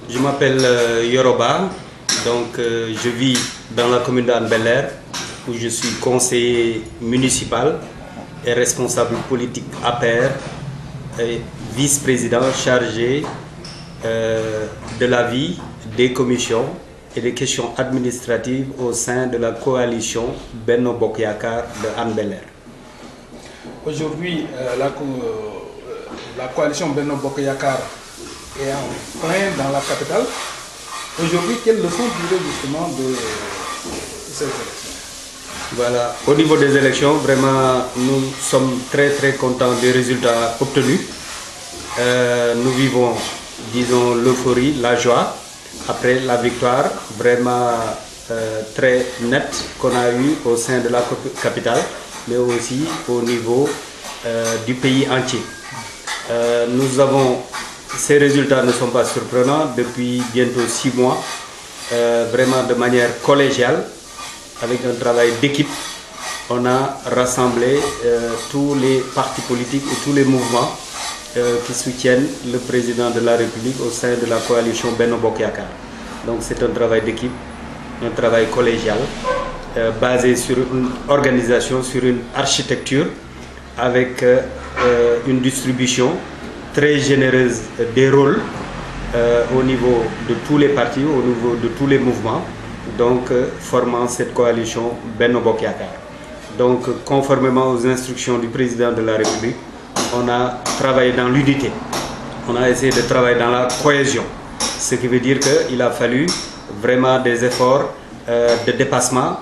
Je m'appelle Yoroba, donc je vis dans la commune d'Anne Bel-Air où je suis conseiller municipal et responsable politique APR et vice-président chargé de la vie des commissions et des questions administratives au sein de la coalition Benno Bokk Yakaar de Anne Bel-Air. Aujourd'hui, la coalition Benno Bokk Yakaar est en plein dans la capitale. Aujourd'hui, quelles leçons tirer justement de ces élections? Voilà, au niveau des élections, vraiment, nous sommes très contents des résultats obtenus. Nous vivons, disons, l'euphorie, la joie après la victoire vraiment très nette qu'on a eue au sein de la capitale, mais aussi au niveau du pays entier. Ces résultats ne sont pas surprenants. Depuis bientôt 6 mois, vraiment de manière collégiale, avec un travail d'équipe, on a rassemblé tous les partis politiques et tous les mouvements qui soutiennent le président de la République au sein de la coalition Benno Bokk Yakaar. Donc c'est un travail d'équipe, un travail collégial, basé sur une organisation, sur une architecture, avec une distribution très généreuse des rôles au niveau de tous les partis, au niveau de tous les mouvements, donc formant cette coalition Benno Bokk Yakaar. Donc conformément aux instructions du président de la République, on a travaillé dans l'unité, on a essayé de travailler dans la cohésion, ce qui veut dire qu'il a fallu vraiment des efforts de dépassement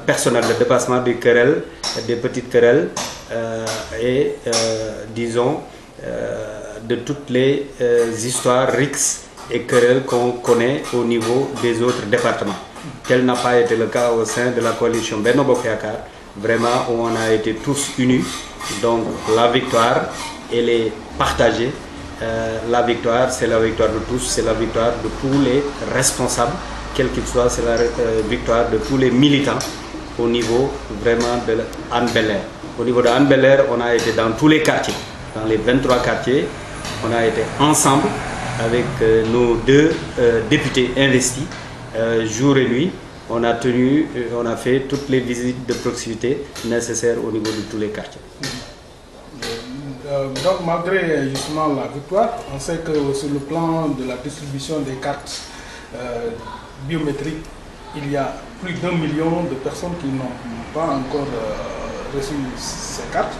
personnel, de dépassement des querelles, des petites querelles et disons de toutes les histoires rixes et querelles qu'on connaît au niveau des autres départements. Tel n'a pas été le cas au sein de la coalition Benno Bokk Yakaar, vraiment où on a été tous unis. Donc la victoire, elle est partagée. La victoire, c'est la victoire de tous, c'est la victoire de tous les responsables, quels qu'ils soient, c'est la victoire de tous les militants au niveau vraiment de Anne Bel-Air. Au niveau de Anne Bel-Air, on a été dans tous les quartiers, dans les 23 quartiers, on a été ensemble avec nos 2 députés investis, jour et nuit. On a fait toutes les visites de proximité nécessaires au niveau de tous les quartiers. Donc malgré justement la victoire, on sait que sur le plan de la distribution des cartes biométriques, il y a plus d'1 million de personnes qui n'ont pas encore reçu ces cartes.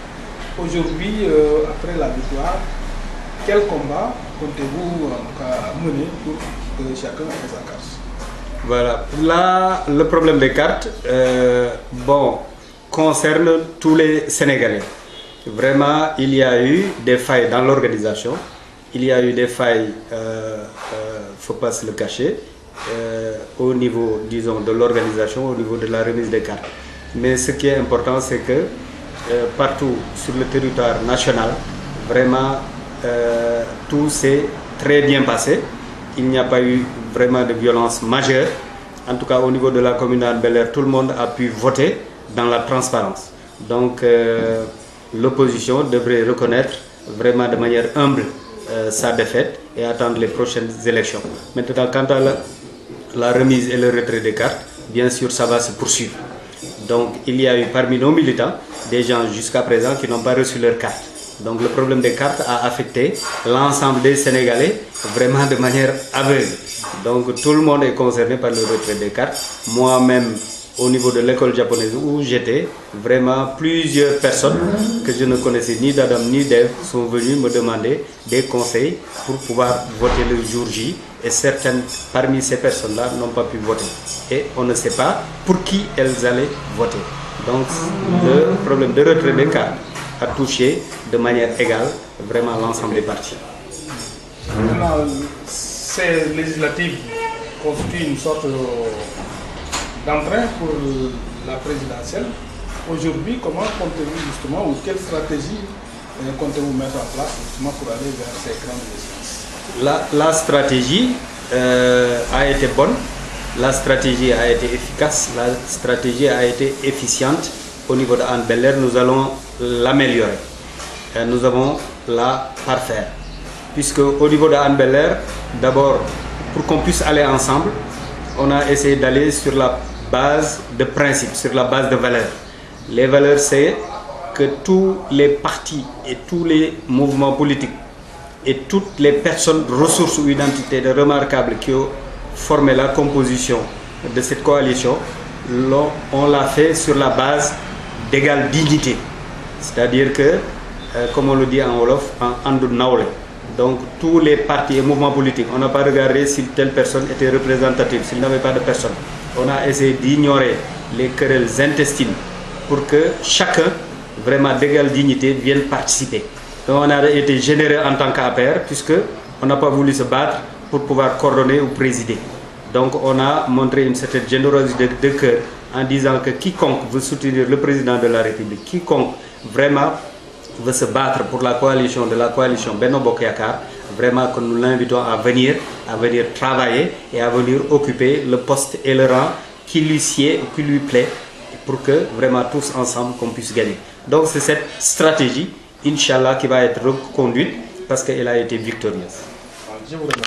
Aujourd'hui, après la victoire, quel combat comptez-vous mener pour que chacun ait sa carte? Voilà, là, le problème des cartes concerne tous les Sénégalais. Vraiment, il y a eu des failles dans l'organisation, il y a eu des failles, faut pas se le cacher, au niveau, disons, de l'organisation, au niveau de la remise des cartes. Mais ce qui est important, c'est que partout sur le territoire national, vraiment, tout s'est très bien passé. Il n'y a pas eu vraiment de violence majeure. En tout cas, au niveau de la commune d'Anne Bel-Air, tout le monde a pu voter dans la transparence. Donc, l'opposition devrait reconnaître vraiment de manière humble sa défaite et attendre les prochaines élections. Maintenant, quant à la remise et le retrait des cartes, bien sûr, ça va se poursuivre. Donc, il y a eu parmi nos militants des gens jusqu'à présent qui n'ont pas reçu leurs cartes. Donc le problème des cartes a affecté l'ensemble des Sénégalais vraiment de manière aveugle. Donc tout le monde est concerné par le retrait des cartes. Moi-même, au niveau de l'école japonaise où j'étais, vraiment plusieurs personnes que je ne connaissais ni d'Adam ni d'Ève sont venues me demander des conseils pour pouvoir voter le jour J. Et certaines parmi ces personnes-là n'ont pas pu voter. Et on ne sait pas pour qui elles allaient voter. Donc le problème de retrait des cartes a touché de manière égale vraiment l'ensemble des partis. Maintenant, ces législatives constituent une sorte d'entrain pour la présidentielle. Aujourd'hui, comment comptez-vous justement, ou quelle stratégie comptez-vous mettre en place justement pour aller vers ces grandes échéances? La stratégie a été bonne, la stratégie a été efficace, la stratégie a été efficiente. Au niveau de Anne Bel-Air, nous allons l'améliorer. Nous avons la parfaire. Puisque au niveau de Anne Bel-Air, d'abord, pour qu'on puisse aller ensemble, on a essayé d'aller sur la base de principes, sur la base de valeurs. Les valeurs, c'est que tous les partis et tous les mouvements politiques et toutes les personnes, ressources ou identités remarquables qui ont formé la composition de cette coalition, on l'a fait sur la base d'égale dignité. C'est-à-dire que, comme on le dit en Wolof, en andu nawle. Donc tous les partis et mouvements politiques, on n'a pas regardé si telle personne était représentative, s'il n'avait pas de personne. On a essayé d'ignorer les querelles intestines pour que chacun, vraiment d'égale dignité, vienne participer. Donc on a été généreux en tant qu'APR, puisqu'on n'a pas voulu se battre pour pouvoir coordonner ou présider. Donc on a montré une certaine générosité de cœur en disant que quiconque veut soutenir le président de la République, quiconque vraiment veut se battre pour la coalition Benno Bokk Yakaar, vraiment que nous l'invitons à venir travailler et à venir occuper le poste et le rang qui lui sied ou qui lui plaît, pour que vraiment tous ensemble qu'on puisse gagner. Donc c'est cette stratégie, Inch'Allah, qui va être reconduite parce qu'elle a été victorieuse. Je vous remercie.